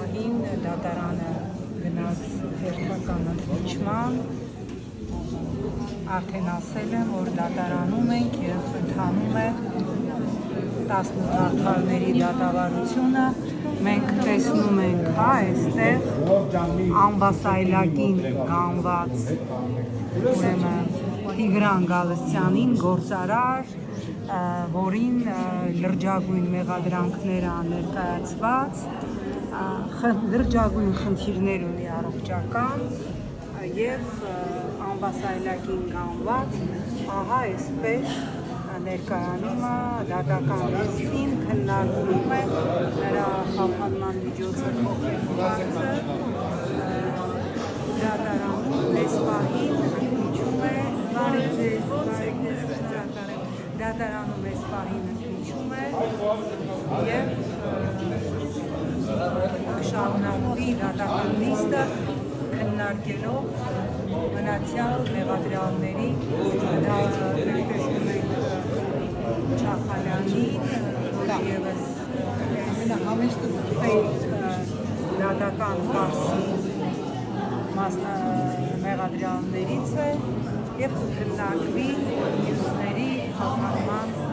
պահին դատարանը գնաց հերթական ընդմիջման, արդեն ասել եմ, որ դատարանում ենք և ընթանում է 18 արդարների դատավարությունը, մենք տեսնում ենք այստեղ ամբասայլակին գանված Տիգրան Գալստյանին գործարար, որին լրջագույն մեղադրանքներ ներկայացված, լրջագույն խնդիրներ ունի առողջական և ամբասայլակին գանված, ահա այսպես ներկայանում է դատական լիստին, քննարկվում է նրա խափանման միջոցը փոխելու հարցը, դատարանում այս պահին ընդմիջում է, դատարանում այս պահին ընդմիջում է և կշարունակվի դատական լիստը քննարկելով մնացյալ մեղադրյալների, տեսնում ենք Չախալյանին, որ ևս դատական պարսի մեղադրյալներից է և կքննարկվի մյուսների խափանման